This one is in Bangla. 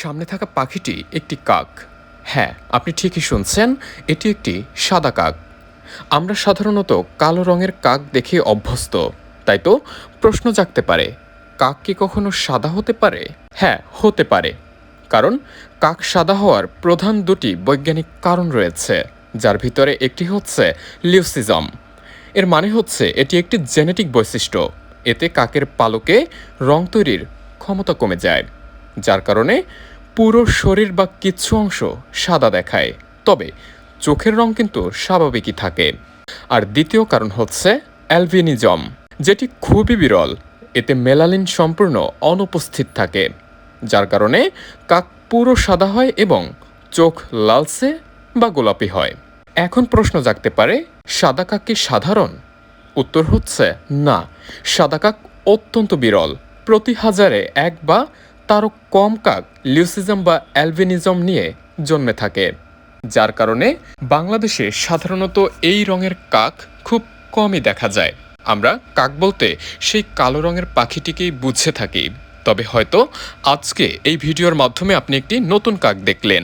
সামনে থাকা পাখিটি একটি কাক। হ্যাঁ, আপনি ঠিকই শুনছেন, এটি একটি সাদা কাক। আমরা সাধারণত কালো রঙের কাক দেখে অভ্যস্ত, তাই তো প্রশ্ন জাগতে পারে, কাক কি কখনো সাদা হতে পারে? হ্যাঁ, হতে পারে। কারণ কাক সাদা হওয়ার প্রধান দুটি বৈজ্ঞানিক কারণ রয়েছে, যার ভিতরে একটি হচ্ছে লিউসিজম। এর মানে হচ্ছে এটি একটি জেনেটিক বৈশিষ্ট্য। এতে কাকের পালকে রং তৈরির ক্ষমতা কমে যায়, যার কারণে পুরো শরীর বা কিছু অংশ সাদা দেখায়। তবে চোখের রং কিন্তু স্বাভাবিকই থাকে। আর দ্বিতীয় কারণ হচ্ছে অ্যালবিনিজম, যেটি খুবই বিরল। এতে মেলানিন সম্পূর্ণ অনুপস্থিত থাকে, যার কারণে কাক পুরো সাদা হয় এবং চোখ লালচে বা গোলাপি হয়। এখন প্রশ্ন জাগতে পারে, সাদা কাক কি সাধারণ? উত্তর হচ্ছে না। সাদা কাক অত্যন্ত বিরল। প্রতি হাজারে এক বা তারও কম কাক লিউসিজম বা অ্যালবিনিজম নিয়ে জন্মে থাকে, যার কারণে বাংলাদেশে সাধারণত এই রঙের কাক খুব কমই দেখা যায়। আমরা কাক বলতে সেই কালো রঙের পাখিটিকেই বুঝে থাকি। তবে হয়তো আজকে এই ভিডিওর মাধ্যমে আপনি একটি নতুন কাক দেখলেন।